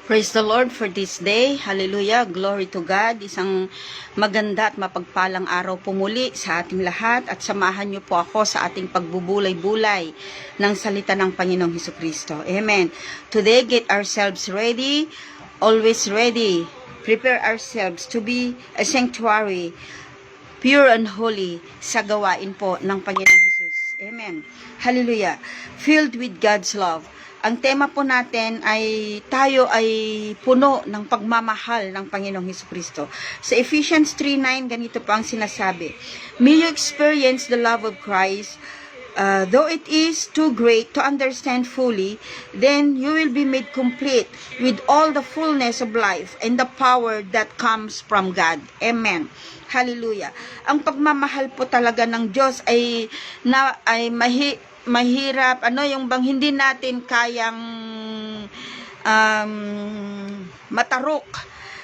Praise the Lord for this day. Hallelujah. Glory to God. Isang maganda at mapagpalang araw po muli sa ating lahat at samahan niyo po ako sa ating pagbubulay-bulay ng salita ng Panginoong Hesukristo. Amen. Today, get ourselves ready, always ready. Prepare ourselves to be a sanctuary, pure and holy sa gawain po ng Panginoong Hesus. Amen. Hallelujah. Filled with God's love. Ang tema po natin ay tayo ay puno ng pagmamahal ng Panginoong Hesukristo. Sa Ephesians 3:9, ganito po ang sinasabi. May you experience the love of Christ, though it is too great to understand fully, then you will be made complete with all the fullness of life and the power that comes from God. Amen. Hallelujah. Ang pagmamahal po talaga ng Diyos ay mahirap, yung bang hindi natin kayang matarok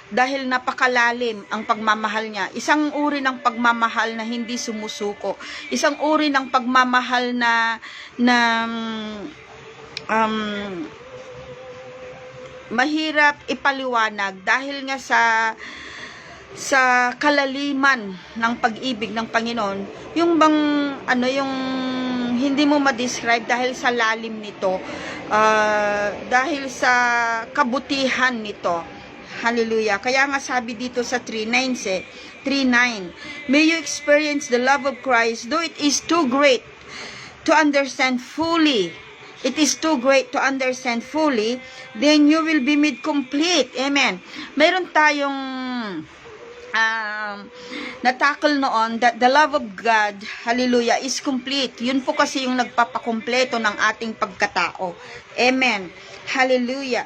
dahil napakalalim ang pagmamahal niya. Isang uri ng pagmamahal na hindi sumusuko. Isang uri ng pagmamahal na mahirap ipaliwanag dahil nga sa kalaliman ng pag-ibig ng Panginoon, yung bang yung hindi mo ma-describe dahil sa lalim nito, dahil sa kabutihan nito. Hallelujah. Kaya nga sabi dito sa 3:9, may you experience the love of Christ, though it is too great to understand fully. It is too great to understand fully, then you will be made complete. Amen. Mayroon tayong natakal noon that the love of God, hallelujah, is complete. Yun po kasi yung nagpapakumpleto ng ating pagkatao. Amen. Hallelujah.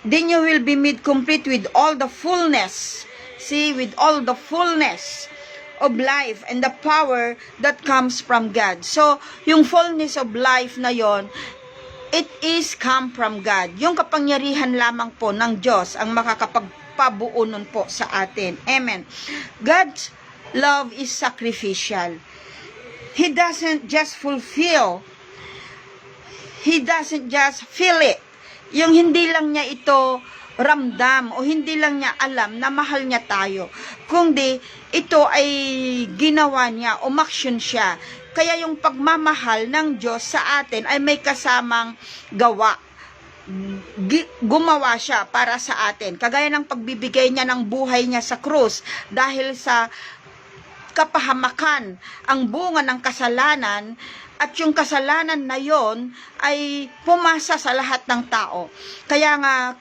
Then you will be made complete with all the fullness. See, with all the fullness of life and the power that comes from God. So, yung fullness of life na yon, it is come from God. Yung kapangyarihan lamang po ng Diyos ang makakapagpabuo nun po sa atin. Amen. God's love is sacrificial. He doesn't just fulfill. He doesn't just feel it. Yung hindi lang niya ito ramdam o hindi lang niya alam na mahal niya tayo, kundi ito ay ginawa niya, umaksyon siya. Kaya yung pagmamahal ng Diyos sa atin ay may kasamang gawa. Gumawa siya para sa atin. Kagaya ng pagbibigay niya ng buhay niya sa krus dahil sa kapahamakan, ang bunga ng kasalanan, at yung kasalanan na yon ay pumasa sa lahat ng tao. Kaya nga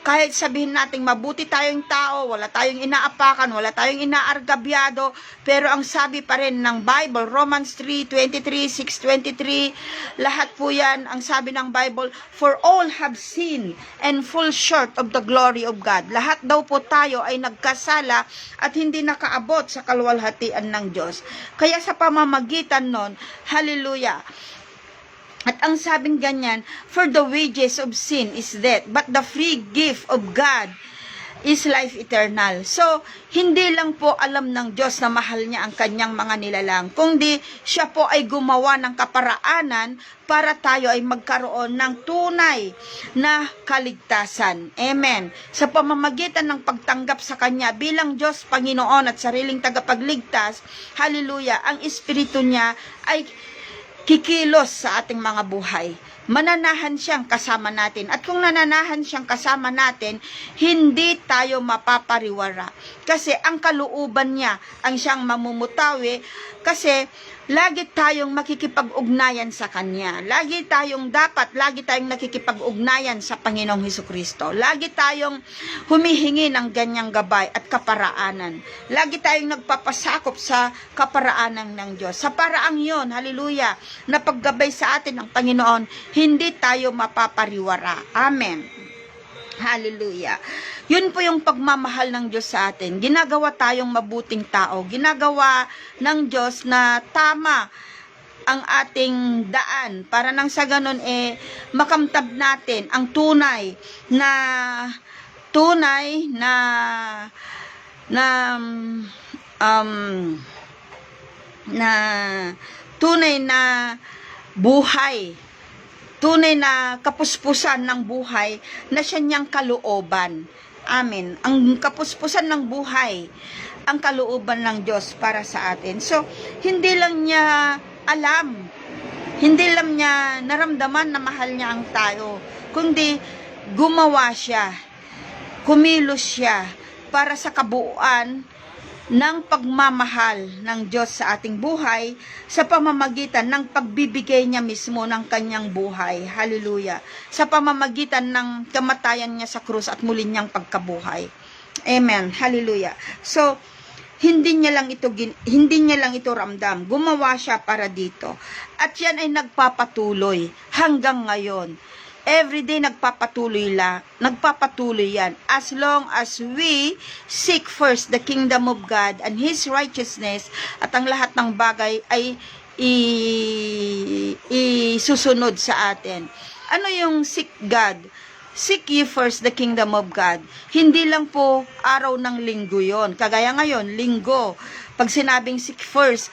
kahit sabihin nating mabuti tayong tao, wala tayong inaapakan, wala tayong inaargabyado, pero ang sabi pa rin ng Bible, Romans 3:23, 6:23, lahat po yan, ang sabi ng Bible, for all have sinned and fall short of the glory of God. Lahat daw po tayo ay nagkasala at hindi nakaabot sa kaluwalhatian ng Diyos. Kaya sa pamamagitan nun, hallelujah, at ang sabing ganyan, for the wages of sin is death, but the free gift of God is life eternal. So, hindi lang po alam ng Diyos na mahal niya ang kanyang mga nilalang, kundi siya po ay gumawa ng kaparaanan para tayo ay magkaroon ng tunay na kaligtasan. Amen. Sa pamamagitan ng pagtanggap sa Kanya bilang Diyos, Panginoon at sariling tagapagligtas, hallelujah, ang Espiritu niya ay kikilos sa ating mga buhay. Mananahan siyang kasama natin. At kung nananahan siyang kasama natin, hindi tayo mapapariwara. Kasi ang kalooban niya ang siyang mamumutawi. Kasi lagi tayong makikipag-ugnayan sa Kanya. Lagi tayong nakikipag-ugnayan sa Panginoong Hesukristo. Lagi tayong humihingi ng ganyang gabay at kaparaanan. Lagi tayong nagpapasakop sa kaparaanan ng Diyos. Sa paraang yon, hallelujah, na paggabay sa atin ng Panginoon, hindi tayo mapapariwara. Amen. Hallelujah. Yun po yung pagmamahal ng Diyos sa atin. Ginagawa tayong mabuting tao. Ginagawa ng Diyos na tama ang ating daan para nang sa ganun makamtab natin ang tunay na buhay tunay na kapuspusan ng buhay na siya niyang kalooban. Amen. Ang kapuspusan ng buhay, ang kalooban ng Diyos para sa atin. So, hindi lang niya alam, hindi lang niya naramdaman na mahal niya ang tao, kundi gumawa siya, kumilos siya para sa kabuuan ng pagmamahal ng Diyos sa ating buhay sa pamamagitan ng pagbibigay niya mismo ng kanyang buhay. Hallelujah. Sa pamamagitan ng kamatayan niya sa krus at muli niyang pagkabuhay. Amen. Hallelujah. So, hindi niya lang ito ramdam. Gumawa siya para dito. At yan ay nagpapatuloy hanggang ngayon. Everyday nagpapatuloy yan. As long as we seek first the kingdom of God and His righteousness, at ang lahat ng bagay ay isusunod sa atin. Ano yung seek God? Seek ye first the kingdom of God. Hindi lang po araw ng linggo yon. Kagaya ngayon, linggo. Pag sinabing seek first,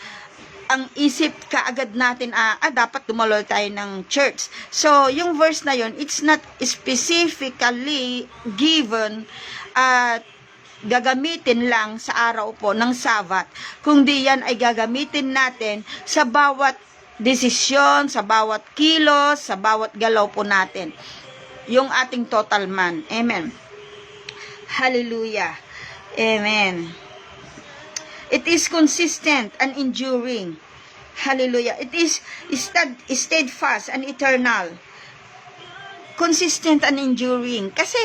ang isip kaagad natin, dapat dumalo tayo ng church. So, yung verse na yon, it's not specifically given at gagamitin lang sa araw po ng Sabat, kundi yan ay gagamitin natin sa bawat desisyon, sa bawat kilos, sa bawat galaw po natin. Yung ating total man. Amen. Hallelujah. Amen. It is consistent and enduring. Hallelujah. It is steadfast and eternal. Consistent and enduring. Kasi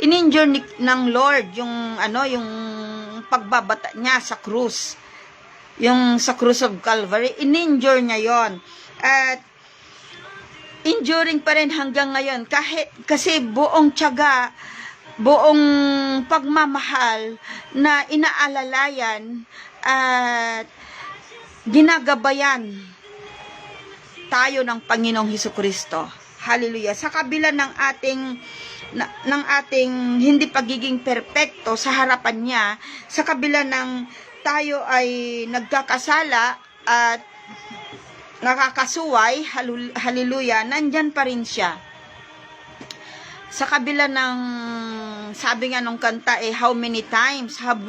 in-endure ng Lord yung pagbabata niya sa krus. Yung sa krus of Calvary, in-endure niya yon. At enduring pa rin hanggang ngayon. Kasi buong tiyaga, buong pagmamahal na inaalalayan at ginagabayan tayo ng Panginoong Hesukristo. Hallelujah. Sa kabila ng ating hindi pagiging perpekto sa harapan niya, sa kabila ng tayo ay nagkakasala at nakakasuway, hallelujah, nandyan pa rin siya. Sa kabila ng, sabi nga nung kanta, how many times have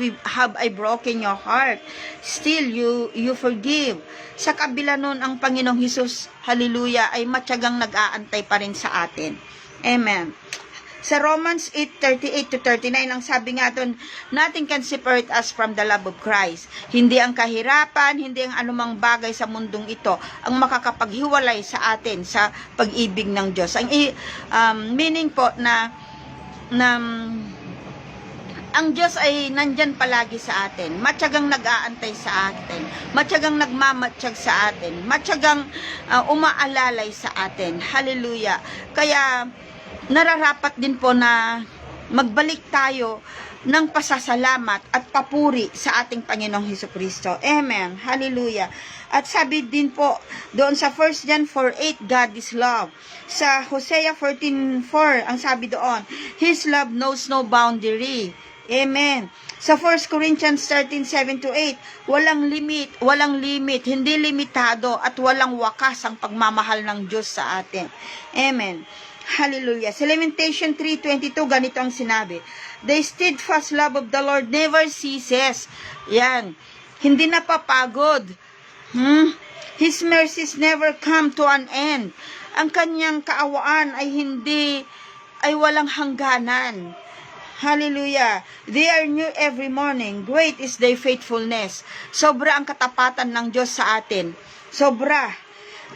I broken your heart? Still, you forgive. Sa kabila nun, ang Panginoong Hesus, hallelujah, ay matyagang nag-aantay pa rin sa atin. Amen. Sa Romans 8:38-39, ang sabi nga doon, nothing can separate us from the love of Christ. Hindi ang kahirapan, hindi ang anumang bagay sa mundong ito ang makakapaghiwalay sa atin sa pag-ibig ng Diyos. Ang meaning po na ang Diyos ay nandyan palagi sa atin, matyagang nag-aantay sa atin, matyagang nagmamatsyag sa atin, matyagang umaalalay sa atin. Hallelujah. Kaya nararapat din po na magbalik tayo ng pasasalamat at papuri sa ating Panginoong Hesukristo. Amen. Hallelujah. At sabi din po doon sa 1 John 4:8, God is love. Sa Hosea 14:4, ang sabi doon, His love knows no boundary. Amen. Sa 1 Corinthians 13:7-8, walang limit, hindi limitado at walang wakas ang pagmamahal ng Diyos sa atin. Amen. Hallelujah. Sa Lamentation 3:22, ganito ang sinabi, the steadfast love of the Lord never ceases. Yan. Hindi napapagod. His mercies never come to an end. Ang kanyang kaawaan ay walang hangganan. Hallelujah. They are new every morning. Great is their faithfulness. Sobra ang katapatan ng Diyos sa atin. Sobra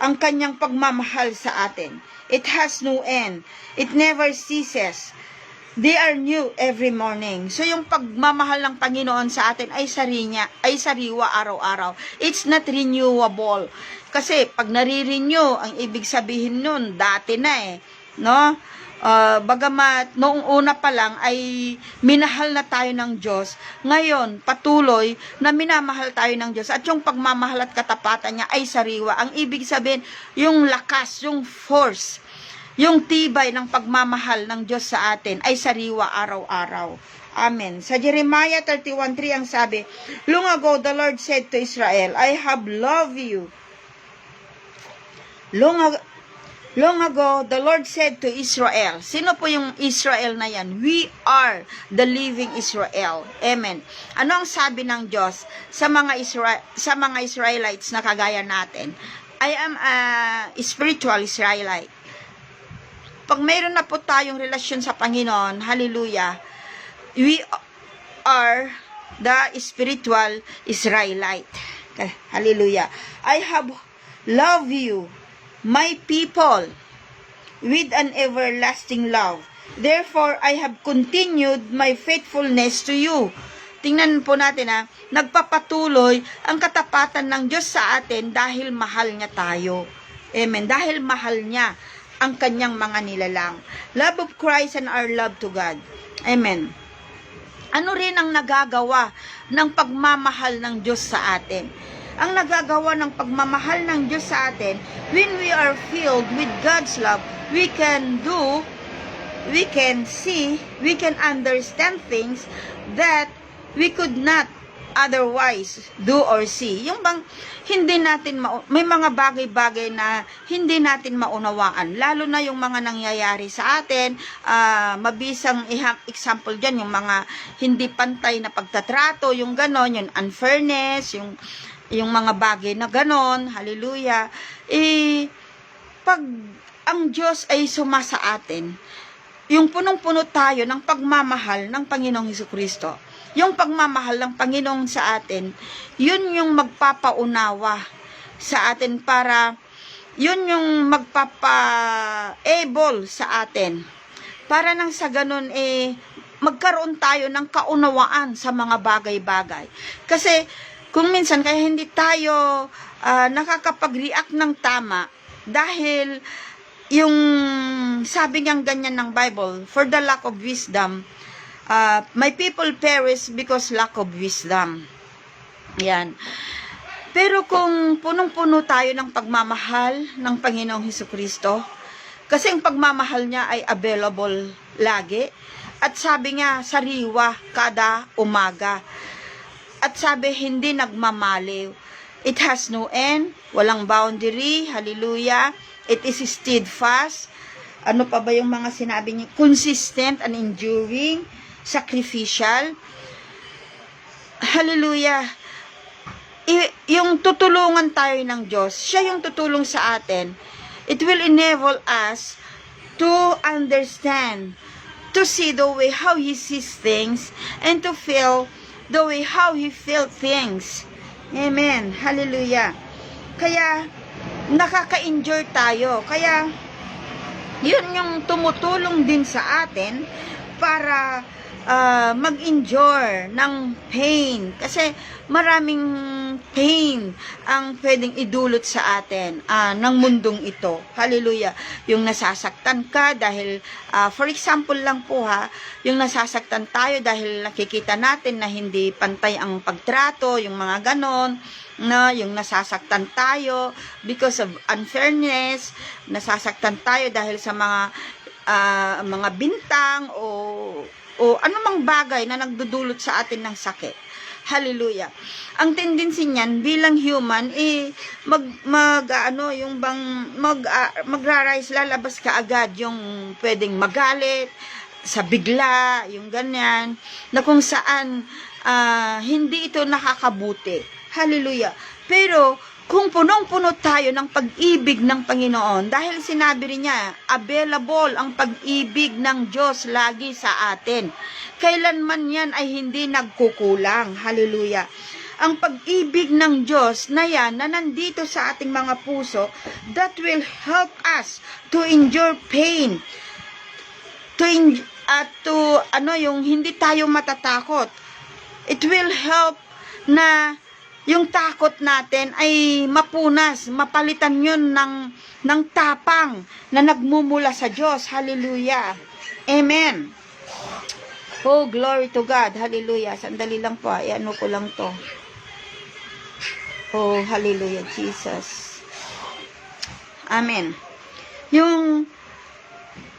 ang kanyang pagmamahal sa atin. It has no end. It never ceases. They are new every morning. So yung pagmamahal ng Panginoon sa atin ay sariwa araw-araw. It's not renewable. Kasi pag nare-renew, ang ibig sabihin nun, dati na no? Bagamat noong una pa lang ay minahal na tayo ng Diyos, ngayon patuloy na minamahal tayo ng Diyos at yung pagmamahal at katapatan niya ay sariwa. Ang ibig sabihin, yung lakas, yung force, yung tibay ng pagmamahal ng Diyos sa atin ay sariwa araw-araw. Amen. Sa Jeremiah 31:3 ang sabi, long ago the Lord said to Israel, I have loved you. Long ago, the Lord said to Israel. Sino po yung Israel na yan? We are the living Israel. Amen. Ano ang sabi ng Diyos sa mga Israelites na kagaya natin? I am a spiritual Israelite. Pag mayroon na po tayong relasyon sa Panginoon, hallelujah, we are the spiritual Israelite. Hallelujah. I have loved you, my people, with an everlasting love. Therefore, I have continued my faithfulness to you. Tingnan po natin nagpapatuloy ang katapatan ng Diyos sa atin dahil mahal niya tayo. Amen. Dahil mahal niya ang kanyang mga nilalang. Love of Christ and our love to God. Amen. Ano rin ang nagagawa ng pagmamahal ng Diyos sa atin? Ang nagagawa ng pagmamahal ng Diyos sa atin, when we are filled with God's love, we can see, we can understand things that we could not otherwise do or see. Yung bang hindi natin may mga bagay-bagay na hindi natin maunawaan, lalo na yung mga nangyayari sa atin. Mabisang example dyan, yung mga hindi pantay na pagtatrato, yung ganon, yung unfairness, yung mga bagay na ganon, hallelujah. Pag ang Diyos ay sumasa atin, yung punong-puno tayo ng pagmamahal ng Panginoong Hesukristo, yung pagmamahal ng Panginoon sa atin, yun yung magpapaunawa sa atin para, yun yung magpapa-able sa atin. Para nang sa ganun, magkaroon tayo ng kaunawaan sa mga bagay-bagay. Kasi, kung minsan kaya hindi tayo nakakapag-react ng tama dahil yung sabi niyang ganyan ng Bible, for the lack of wisdom, my people perish because lack of wisdom. Yan. Pero kung punong-puno tayo ng pagmamahal ng Panginoong Hesukristo, kasi ang pagmamahal niya ay available lagi, at sabi niya sariwa kada umaga. At sabi, hindi nagmamaliw. It has no end, walang boundary, hallelujah. It is steadfast. Ano pa ba yung mga sinabi niya? Consistent and enduring, sacrificial. Hallelujah. Yung tutulungan tayo ng Diyos, siya yung tutulong sa atin. It will enable us to understand, to see the way how He sees things, and to feel the way how He felt things. Amen. Hallelujah. Kaya, nakaka-enjoy tayo. Kaya, yun yung tumutulong din sa atin para mag-endure ng pain. Kasi maraming pain ang pwedeng idulot sa atin ng mundong ito. Hallelujah. Yung nasasaktan ka dahil, for example lang po yung nasasaktan tayo dahil nakikita natin na hindi pantay ang pagtrato, yung mga ganon, yung nasasaktan tayo because of unfairness, nasasaktan tayo dahil sa mga bintang o anumang bagay na nagdudulot sa atin ng sakit. Hallelujah. Ang tendency niyan bilang human magra-rise, lalabas ka agad yung pwedeng magalit sa bigla, yung ganyan na kung saan hindi ito nakakabuti. Hallelujah. Pero kung punong-puno tayo ng pag-ibig ng Panginoon, dahil sinabi rin niya, available ang pag-ibig ng Diyos lagi sa atin. Kailanman yan ay hindi nagkukulang. Hallelujah. Ang pag-ibig ng Diyos na yan, na nandito sa ating mga puso, that will help us to endure pain. Yung hindi tayo matatakot. It will help na yung takot natin ay mapunas, mapalitan yun ng tapang na nagmumula sa Diyos. Hallelujah. Amen. Oh, glory to God. Hallelujah. Sandali lang po. Ano ko lang to. Oh, hallelujah, Jesus. Amen. Yung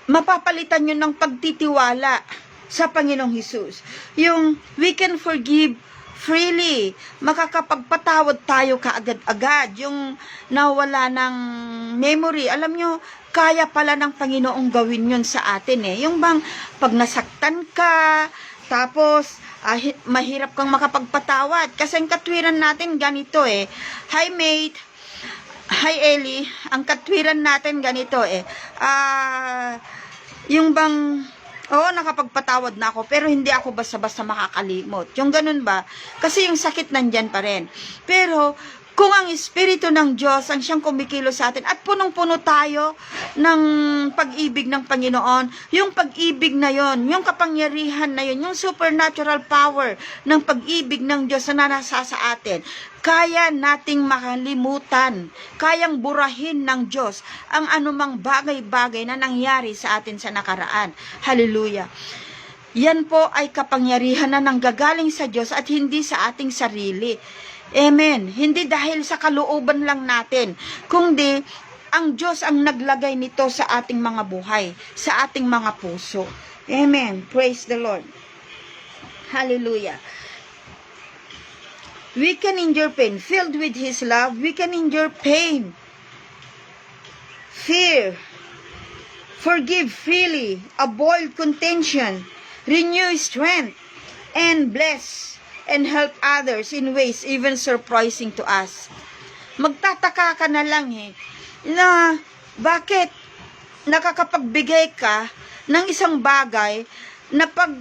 mapapalitan yun ng pagtitiwala sa Panginoong Hesus. Yung we can forgive freely, makakapagpatawad tayo kaagad-agad, yung nawala ng memory. Alam nyo, kaya pala ng Panginoong gawin yun sa atin eh. Yung bang pag nasaktan ka, tapos mahirap kang makapagpatawad. Kasi ang katwiran natin ganito eh. Hi mate, hi Ellie, ang katwiran natin ganito eh. Yung bang, oo, nakapagpatawad na ako, pero hindi ako basta-basta makakalimot. Yung ganun ba? Kasi yung sakit nandyan pa rin. Pero, kung ang Espiritu ng Diyos ang siyang kumikilos sa atin at punong-puno tayo ng pag-ibig ng Panginoon, yung pag-ibig na yon, yung kapangyarihan na yon, yung supernatural power ng pag-ibig ng Diyos na nasa sa atin, kaya nating makalimutan, kayang burahin ng Diyos ang anumang bagay-bagay na nangyari sa atin sa nakaraan. Hallelujah! Yan po ay kapangyarihan na nanggagaling sa Diyos at hindi sa ating sarili. Amen. Hindi dahil sa kalooban lang natin, kundi ang Diyos ang naglagay nito sa ating mga buhay, sa ating mga puso. Amen. Praise the Lord. Hallelujah. We can endure pain. Filled with His love, we can endure pain, fear, forgive freely, avoid contention, renew strength, and bless and help others in ways even surprising to us. Magtataka ka na lang na bakit nakakapagbigay ka ng isang bagay na pag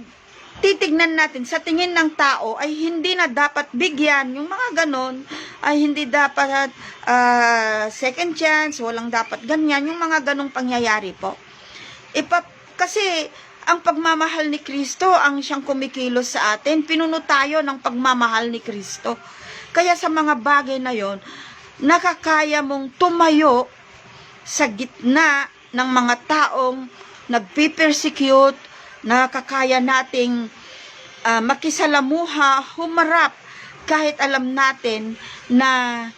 titignan natin sa tingin ng tao ay hindi na dapat bigyan, yung mga ganon ay hindi dapat second chance, walang dapat ganyan, yung mga ganong pangyayari po. Kasi ang pagmamahal ni Kristo ang siyang kumikilos sa atin. Pinuno tayo ng pagmamahal ni Kristo. Kaya sa mga bagay na yon, nakakaya mong tumayo sa gitna ng mga taong nagpipersecute, nakakaya nating makisalamuha, humarap, kahit alam natin na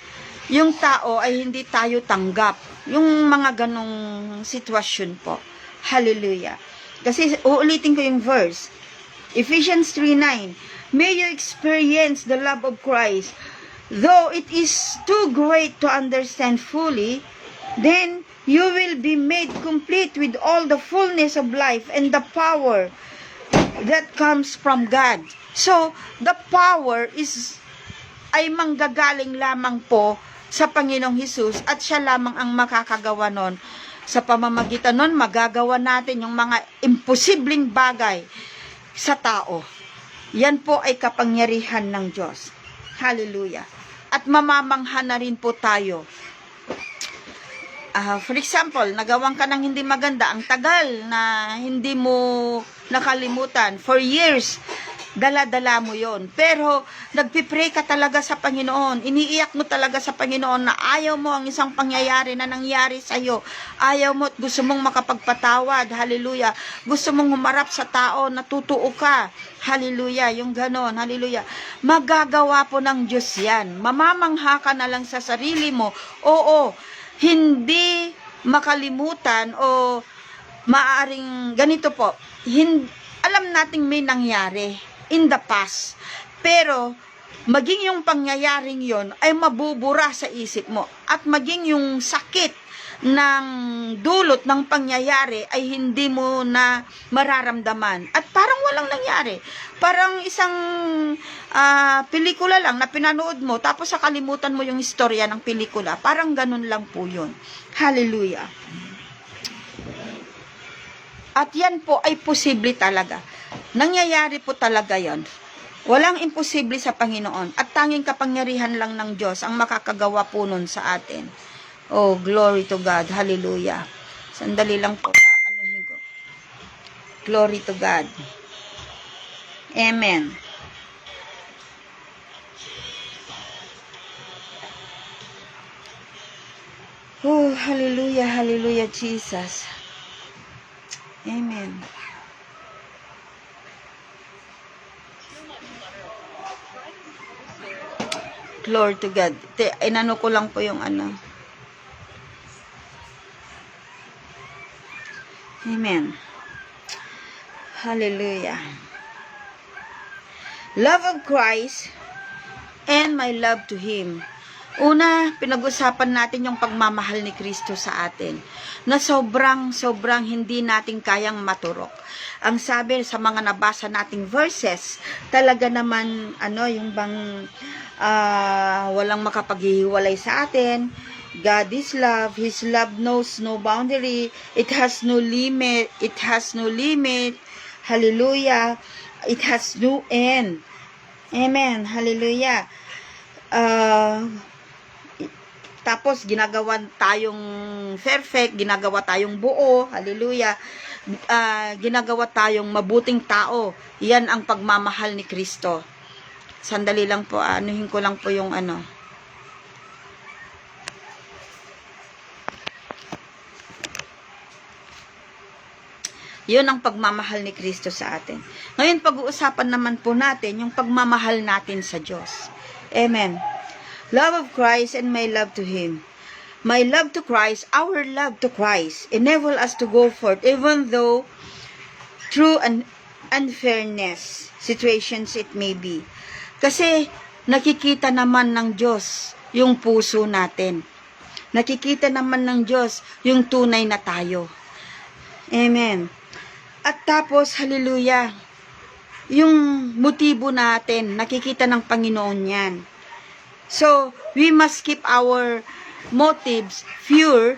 yung tao ay hindi tayo tanggap. Yung mga ganong sitwasyon po. Hallelujah. Kasi uulitin ko yung verse. Ephesians 3:9. May you experience the love of Christ. Though it is too great to understand fully, then you will be made complete with all the fullness of life and the power that comes from God. So, the power ay manggagaling lamang po sa Panginoong Hesus at siya lamang ang makakagawa nun. Sa pamamagitan nun, magagawa natin yung mga imposibleng bagay sa tao. Yan po ay kapangyarihan ng Diyos. Hallelujah. At mamamangha na rin po tayo. For example, nagawan ka ng hindi maganda, ang tagal na hindi mo nakalimutan. For years, dala-dala mo yon. Pero, nagpipray ka talaga sa Panginoon. Iniiyak mo talaga sa Panginoon na ayaw mo ang isang pangyayari na nangyari sa iyo. Ayaw mo at gusto mong makapagpatawad. Hallelujah. Gusto mong humarap sa tao, natutuo ka. Hallelujah. Yung ganon. Hallelujah. Magagawa po ng Diyos yan. Mamamangha ka na lang sa sarili mo. Oo, hindi makalimutan o maaring ganito po. Alam nating may nangyari in the past. Pero, maging yung pangyayaring yon ay mabubura sa isip mo. At maging yung sakit ng dulot ng pangyayari ay hindi mo na mararamdaman. At parang walang nangyari. Parang isang pelikula lang na pinanood mo, tapos nakalimutan mo yung istorya ng pelikula. Parang ganun lang po yun. Hallelujah. At yan po ay posible talaga. Nangyayari po talaga yon. Walang imposible sa Panginoon. At tanging kapangyarihan lang ng Diyos ang makakagawa po nun sa atin. Oh, glory to God. Hallelujah. Sandali lang po. Glory to God. Amen. Oh, hallelujah, hallelujah, Jesus. Amen. Glory to God. Inano ko lang po yung ano. Amen. Hallelujah. Love of Christ and my love to Him. Una, pinag-usapan natin yung pagmamahal ni Kristo sa atin na sobrang hindi natin kayang maturok. Ang sabi sa mga nabasa nating verses, talaga naman yung bang walang makapaghihiwalay sa atin. God is love. His love knows no boundary. It has no limit. It has no limit. Hallelujah. It has no end. Amen. Hallelujah. Tapos ginagawa tayong perfect, ginagawa tayong buo, hallelujah. Ginagawa tayong mabuting tao. Yan ang pagmamahal ni Kristo. Sandali lang po, anuhin ko lang po yung Yun ang pagmamahal ni Kristo sa atin. Ngayon, pag-uusapan naman po natin yung pagmamahal natin sa Diyos. Amen. Love of Christ and my love to Him. My love to Christ, our love to Christ, enable us to go forth even though through an unfairness situations it may be. Kasi nakikita naman ng Diyos yung puso natin. Nakikita naman ng Diyos yung tunay na tayo. Amen. At tapos, hallelujah, yung motibo natin, nakikita ng Panginoon yan. So, we must keep our motives pure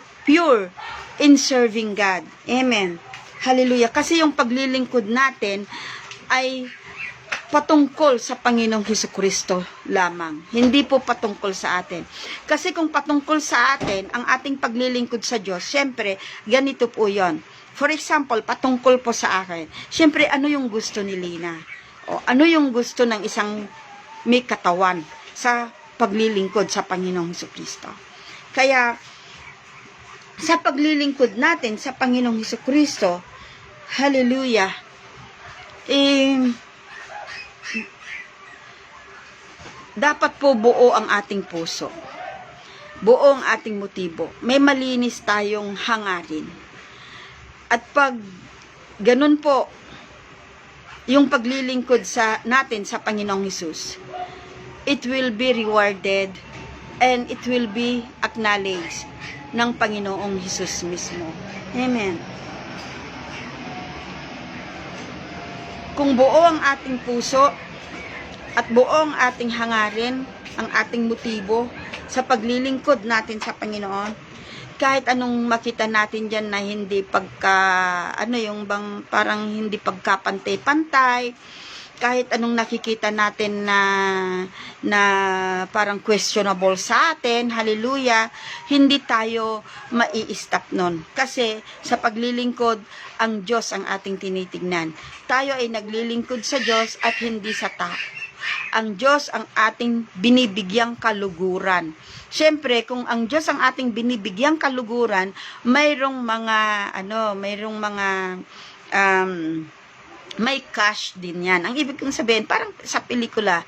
in serving God. Amen. Hallelujah. Kasi yung paglilingkod natin ay patungkol sa Panginoong Hesukristo lamang. Hindi po patungkol sa atin. Kasi kung patungkol sa atin, ang ating paglilingkod sa Diyos, syempre, ganito po yon. For example, patungkol po sa akin. Syempre, ano yung gusto ni Lina? O ano yung gusto ng isang may katawan sa paglilingkod sa Panginoong Hesukristo. Kaya, sa paglilingkod natin sa Panginoong Hesukristo, hallelujah, dapat po buo ang ating puso. Buo ang ating motibo. May malinis tayong hangarin. At pag ganun po, yung paglilingkod natin sa Panginoong Hesus, it will be rewarded and it will be acknowledged ng Panginoong Hesus mismo. Amen. Kung buo ang ating puso at buo ang ating hangarin, ang ating motibo sa paglilingkod natin sa Panginoon, kahit anong makita natin dyan na hindi parang hindi pagkapantay-pantay, kahit anong nakikita natin na parang questionable sa atin, hallelujah, hindi tayo mai-stop nun. Kasi sa paglilingkod, ang Diyos ang ating tinitignan. Tayo ay naglilingkod sa Diyos at hindi sa tao. Ang Diyos ang ating binibigyang kaluguran. Siyempre, kung ang Diyos ang ating binibigyang kaluguran, mayroong mga may cash din yan. Ang ibig kong sabihin, parang sa pelikula,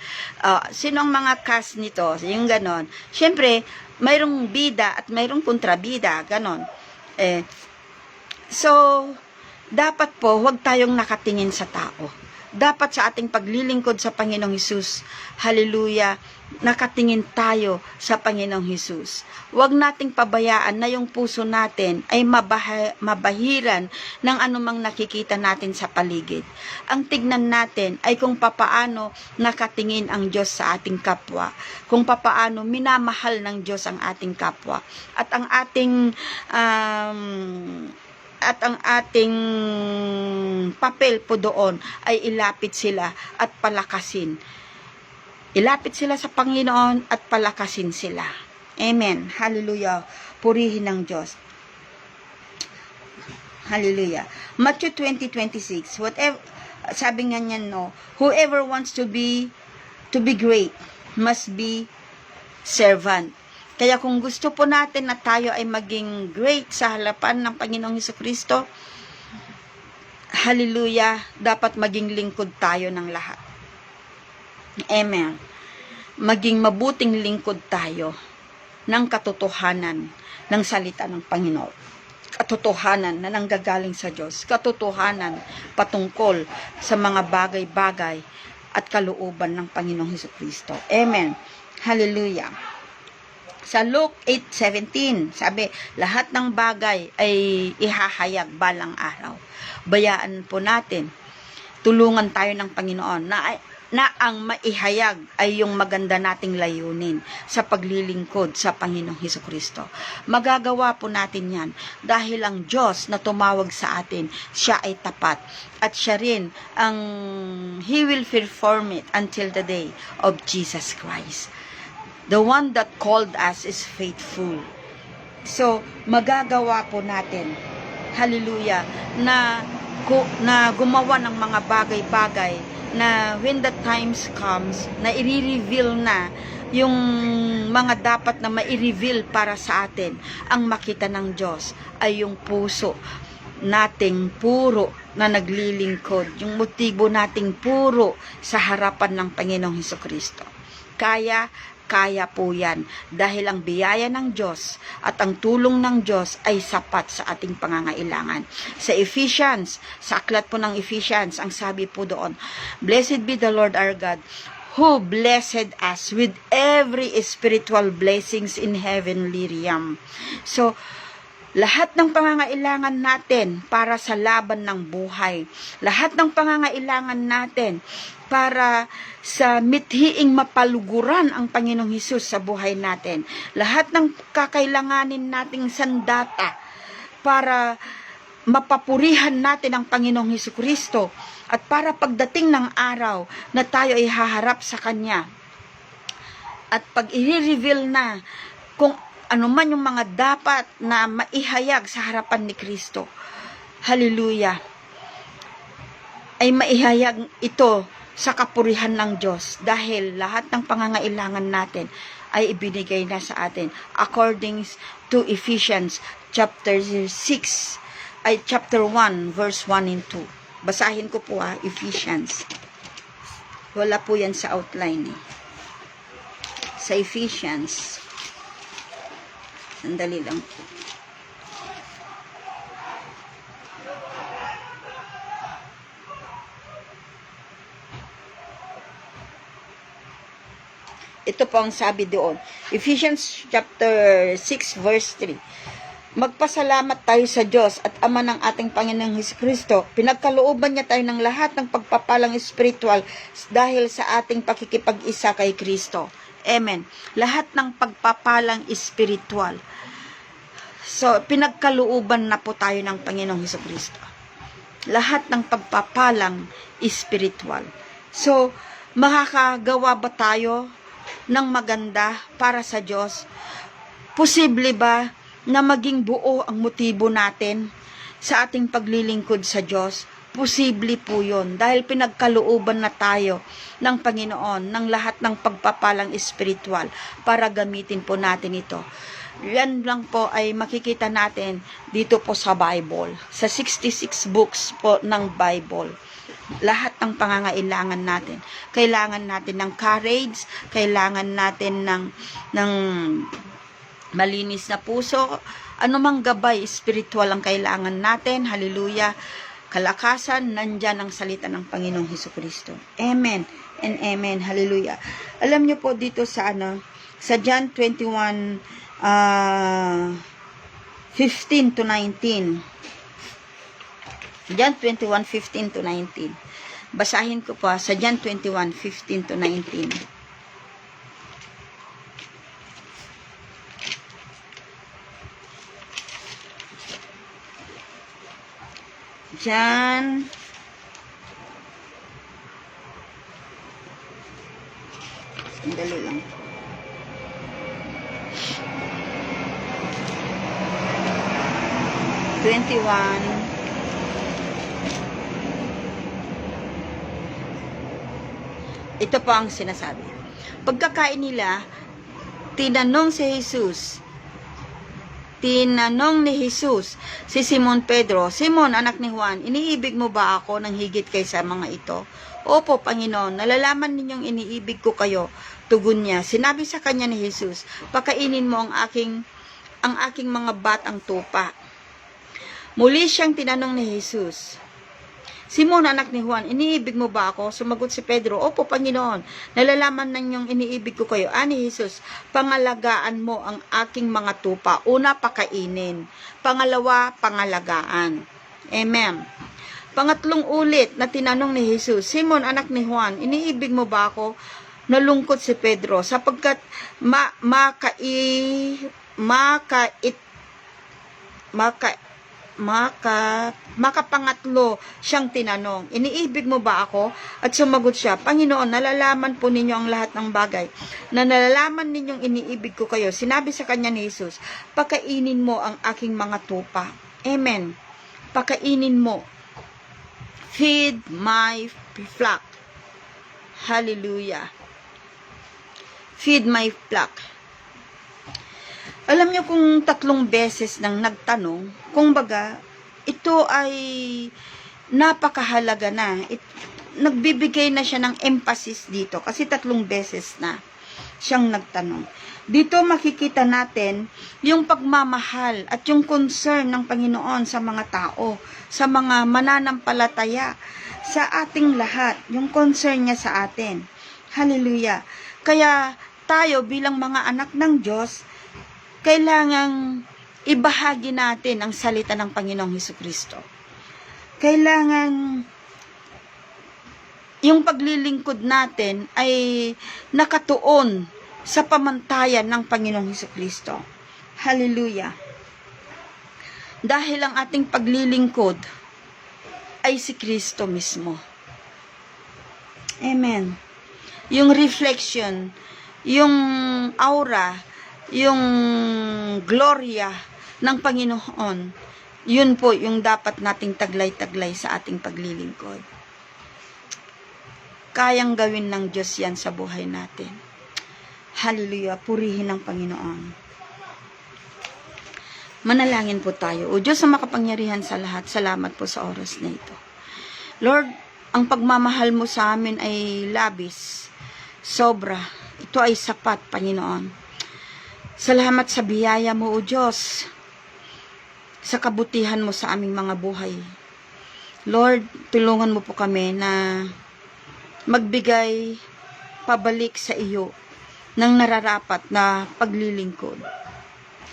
sinong mga cast nito, yung ganon. Siyempre, mayroong bida at mayroong kontrabida, ganon. So, dapat po, huwag tayong nakatingin sa tao. Dapat sa ating paglilingkod sa Panginoong Hesus, hallelujah, nakatingin tayo sa Panginoong Hesus. Huwag nating pabayaan na yung puso natin ay mabahiran ng anumang nakikita natin sa paligid. Ang tignan natin ay kung papaano nakatingin ang Diyos sa ating kapwa, kung papaano minamahal ng Diyos ang ating kapwa, at ang ating papel po doon ay ilapit sila at palakasin. Ilapit sila sa Panginoon at palakasin sila. Amen. Hallelujah. Purihin ng Diyos. Hallelujah. Matthew 20:26. Whatever, sabi nga niyan, whoever wants to be great must be servant. Kaya kung gusto po natin na tayo ay maging great sa harapan ng Panginoong Hesukristo, hallelujah, dapat maging lingkod tayo ng lahat. Amen. Maging mabuting lingkod tayo ng katotohanan ng salita ng Panginoon. Katotohanan na nanggagaling sa Diyos. Katotohanan patungkol sa mga bagay-bagay at kalooban ng Panginoong Hesukristo. Amen. Hallelujah. Sa Luke 8:17, sabi, lahat ng bagay ay ihahayag balang araw. Bayaan po natin, tulungan tayo ng Panginoon na ang maihayag ay yung maganda nating layunin sa paglilingkod sa Panginoong Hesukristo. Magagawa po natin yan dahil ang Diyos na tumawag sa atin, siya ay tapat. At siya rin He will perform it until the day of Jesus Christ. The one that called us is faithful. So, magagawa po natin, hallelujah, na gumawa ng mga bagay-bagay na when the times comes, na i-reveal na yung mga dapat na ma-reveal para sa atin. Ang makita ng Diyos ay yung puso nating puro na naglilingkod, yung motibo nating puro sa harapan ng Panginoong Hesukristo. Kaya po yan dahil ang biyaya ng Diyos at ang tulong ng Diyos ay sapat sa ating pangangailangan. Sa Ephesians, sa aklat po ng Ephesians, ang sabi po doon, Blessed be the Lord our God, who blessed us with every spiritual blessings in heavenly realm. So, lahat ng pangangailangan natin para sa laban ng buhay, lahat ng pangangailangan natin para sa mithiing mapaluguran ang Panginoong Hesus sa buhay natin, lahat ng kakailanganin nating sandata para mapapurihan natin ang Panginoong Hesukristo at para pagdating ng araw na tayo ay haharap sa Kanya at pag i-reveal na kung ano man yung mga dapat na maihayag sa harapan ni Kristo, hallelujah, ay maihayag ito sa kapurihan ng Diyos dahil lahat ng pangangailangan natin ay ibinigay na sa atin according to Ephesians chapter 1 verse 1 and 2. Basahin ko po Ephesians. Wala po yan sa outline Sa Ephesians, sandali lang po. Ito po ang sabi doon. Ephesians chapter 6 verse 3. Magpasalamat tayo sa Diyos at Ama ng ating Panginoong Hesukristo. Pinagkalooban niya tayo ng lahat ng pagpapalang espiritual dahil sa ating pakikipag-isa kay Kristo. Amen. Lahat ng pagpapalang espiritual. So, pinagkalooban na po tayo ng Panginoong Hesukristo. Lahat ng pagpapalang espiritual. So, makakagawa ba tayo ng maganda para sa Diyos? Posible ba na maging buo ang motibo natin sa ating paglilingkod sa Diyos? Posible po yun dahil pinagkalooban na tayo ng Panginoon ng lahat ng pagpapalang espiritual para gamitin po natin ito. Yan lang po ay makikita natin dito po sa Bible, sa 66 books po ng Bible. Lahat ng pangangailangan natin. Kailangan natin ng courage, kailangan natin ng malinis na puso, anumang gabay spiritual ang kailangan natin. Hallelujah. Kalakasan, nandyan ang salita ng Panginoong Hesukristo. Amen and amen. Hallelujah. Alam niyo po dito sa sa John 21 15 to 19. John 21:15 to 19. Basahin ko po sa John 21:15 to 19. John sandali lang. Ito po ang sinasabi. Pagkakain nila, tinanong ni Jesus si Simon Pedro, Simon, anak ni Juan, iniibig mo ba ako ng higit kaysa mga ito? Opo, Panginoon, nalalaman ninyong iniibig ko kayo. Tugon niya. Sinabi sa kanya ni Jesus, pakainin mo ang aking mga batang tupa. Muli siyang tinanong ni Jesus, Simon, anak ni Juan, iniibig mo ba ako? Sumagot si Pedro, opo, Panginoon. Nalalaman na niyong iniibig ko kayo. Ani Jesus, pangalagaan mo ang aking mga tupa. Una, pakainin. Pangalawa, pangalagaan. Amen. Pangatlong ulit na tinanong ni Jesus, Simon, anak ni Juan, iniibig mo ba ako? Nalungkot si Pedro, sapagkat makapangatlo siyang tinanong, iniibig mo ba ako? At sumagot siya, Panginoon, nalalaman po ninyo ang lahat ng bagay, na nalalaman ninyong iniibig ko kayo. Sinabi sa kanya ni Jesus, pakainin mo ang aking mga tupa. Amen. Pakainin mo. Feed my flock. Hallelujah. Feed my flock. Alam niyo kung 3 beses nang nagtanong, kung baga, ito ay napakahalaga na. Nagbibigay na siya ng emphasis dito kasi 3 beses na siyang nagtanong. Dito makikita natin yung pagmamahal at yung concern ng Panginoon sa mga tao, sa mga mananampalataya, sa ating lahat, yung concern niya sa atin. Hallelujah. Kaya tayo bilang mga anak ng Diyos, kailangang ibahagi natin ang salita ng Panginoong Hesukristo. Kailangan yung paglilingkod natin ay nakatuon sa pamantayan ng Panginoong Hesukristo. Hallelujah. Dahil ang ating paglilingkod ay si Kristo mismo. Amen. Yung reflection, yung aura, yung gloria ng Panginoon, yun po yung dapat nating taglay-taglay sa ating paglilingkod. Kayang gawin ng Diyos yan sa buhay natin. Hallelujah, purihin ng Panginoon. Manalangin po tayo. O Diyos na makapangyarihan sa lahat, salamat po sa oras na ito. Lord, ang pagmamahal mo sa amin ay labis, sobra. Ito ay sapat, Panginoon. Salamat sa biyaya mo, O Diyos, sa kabutihan mo sa aming mga buhay. Lord, tulungan mo po kami na magbigay pabalik sa iyo ng nararapat na paglilingkod.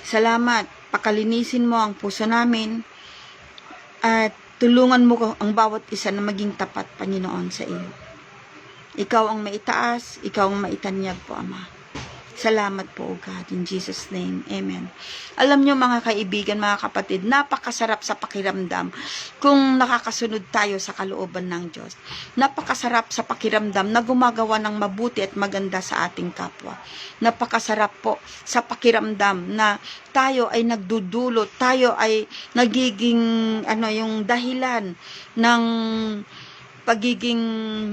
Salamat, pakalinisin mo ang puso namin at tulungan mo ang bawat isa na maging tapat, Panginoon, sa iyo. Ikaw ang maitaas, ikaw ang maitanyag po, Ama. Salamat po, O God, in Jesus' name. Amen. Alam nyo, mga kaibigan, mga kapatid, napakasarap sa pakiramdam kung nakakasunod tayo sa kalooban ng Diyos. Napakasarap sa pakiramdam na gumagawa ng mabuti at maganda sa ating kapwa. Napakasarap po sa pakiramdam na tayo ay nagdudulot, tayo ay nagiging yung dahilan ng pagiging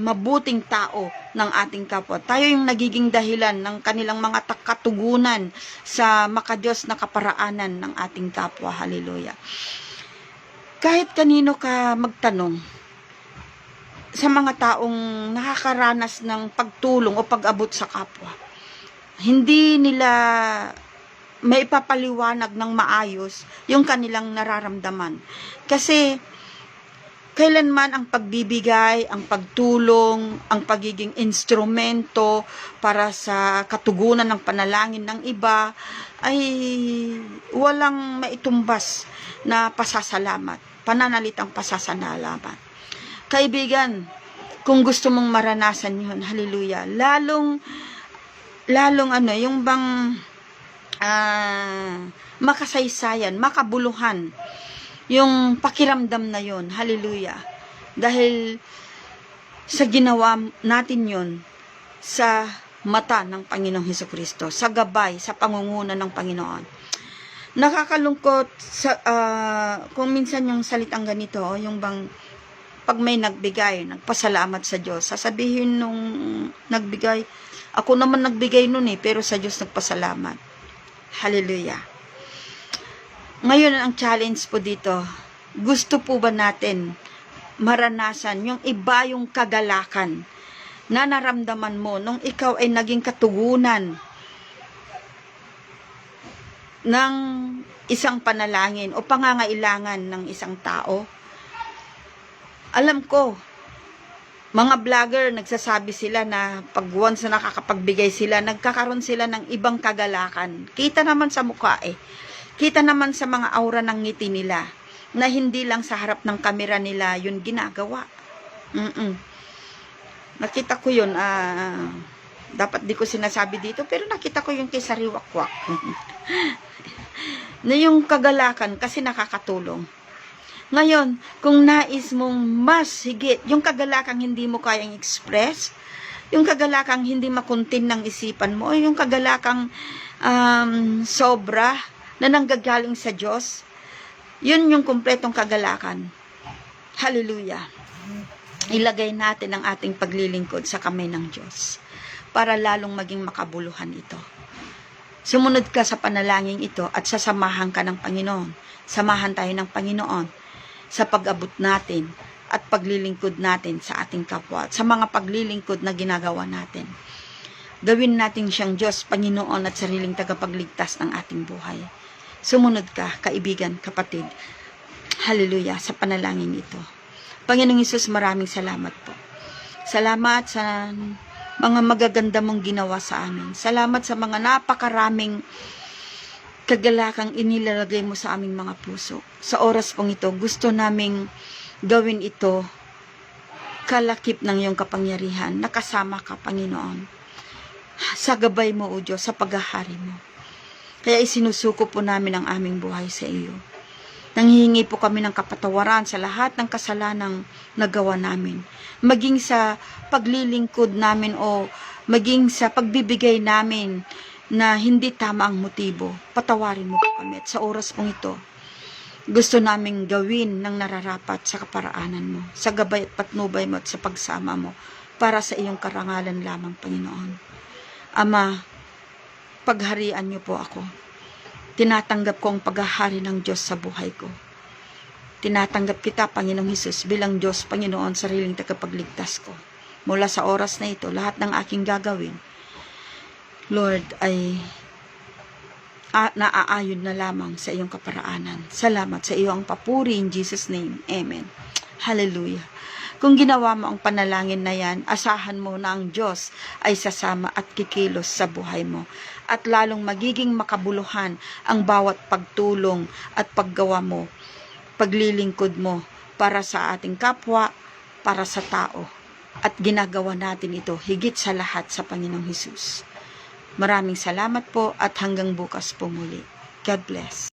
mabuting tao ng ating kapwa. Tayo yung nagiging dahilan ng kanilang mga katugunan sa makadiyos na kaparaanan ng ating kapwa. Hallelujah. Kahit kanino ka magtanong sa mga taong nakakaranas ng pagtulong o pag-abot sa kapwa, hindi nila may ipapaliwanag ng maayos yung kanilang nararamdaman. Kasi kailanman ang pagbibigay, ang pagtulong, ang pagiging instrumento para sa katugunan ng panalangin ng iba ay walang maitumbas na pasasalamat, pananalitang pasasalamat. Kaibigan, kung gusto mong maranasan yun, hallelujah, lalong yung bang makasaysayan, makabuluhan, yung pakiramdam na yon, hallelujah, dahil sa ginawa natin yon sa mata ng Panginoong Hesukristo, sa gabay, sa pangunguna ng Panginoon. Nakakalungkot kung minsan yung salitang ganito, yung bang pag may nagbigay, nagpasalamat sa Diyos, sasabihin nung nagbigay, ako naman nagbigay nun pero sa Diyos nagpasalamat. Hallelujah. Ngayon ang challenge po dito, gusto po ba natin maranasan yung iba yung kagalakan na naramdaman mo nung ikaw ay naging katugunan ng isang panalangin o pangangailangan ng isang tao? Alam ko, mga vlogger, nagsasabi sila na pag once na nakakapagbigay sila, nagkakaroon sila ng ibang kagalakan. Kita naman sa mukha eh. Kita naman sa mga aura ng ngiti nila, na hindi lang sa harap ng kamera nila yun ginagawa. Nakita ko yun, dapat di ko sinasabi dito, pero nakita ko yung kay Sariwakwak. Na yung kagalakan kasi nakakatulong. Ngayon, kung nais mong mas higit, yung kagalakang hindi mo kayang express, yung kagalakang hindi makuntin ng isipan mo, yung kagalakang sobra na nanggagaling sa Diyos, yun yung kumpletong kagalakan. Hallelujah. Ilagay natin ang ating paglilingkod sa kamay ng Diyos para lalong maging makabuluhan ito. Sumunod ka sa panalangin ito at sasamahan ka ng Panginoon. Samahan tayo ng Panginoon sa pag-abot natin at paglilingkod natin sa ating kapwa at sa mga paglilingkod na ginagawa natin. Gawin natin siyang Diyos, Panginoon at sariling tagapagligtas ng ating buhay. Sumunod ka, kaibigan, kapatid. Hallelujah, sa panalangin ito. Panginoong Hesus, maraming salamat po. Salamat sa mga magaganda mong ginawa sa amin. Salamat sa mga napakaraming kagalakang inilalagay mo sa aming mga puso. Sa oras pong ito, gusto naming gawin ito kalakip ng iyong kapangyarihan. Nakasama ka, Panginoon. Sa gabay mo, O Diyos, sa paghahari mo. Kaya isinusuko po namin ang aming buhay sa iyo. Nanghihingi po kami ng kapatawaran sa lahat ng kasalanang nagawa namin. Maging sa paglilingkod namin o maging sa pagbibigay namin na hindi tama ang motibo. Patawarin mo po kami. At sa oras pong ito, gusto naming gawin ng nararapat sa kaparaanan mo, sa gabay at patnubay mo at sa pagsama mo para sa iyong karangalan lamang, Panginoon. Ama, pagharian niyo po ako. Tinatanggap ko ang paghahari ng Diyos sa buhay ko. Tinatanggap kita, Panginoong Hesus, bilang Diyos, Panginoon, sariling tagapagligtas ko. Mula sa oras na ito, lahat ng aking gagawin, Lord, ay naaayon na lamang sa iyong kaparaanan. Salamat sa iyo ang papuri in Jesus' name. Amen. Hallelujah. Kung ginawa mo ang panalangin na yan, asahan mo na ang Diyos ay sasama at kikilos sa buhay mo. At lalong magiging makabuluhan ang bawat pagtulong at paggawa mo, paglilingkod mo para sa ating kapwa, para sa tao. At ginagawa natin ito higit sa lahat sa Panginoong Hesus. Maraming salamat po at hanggang bukas po muli. God bless.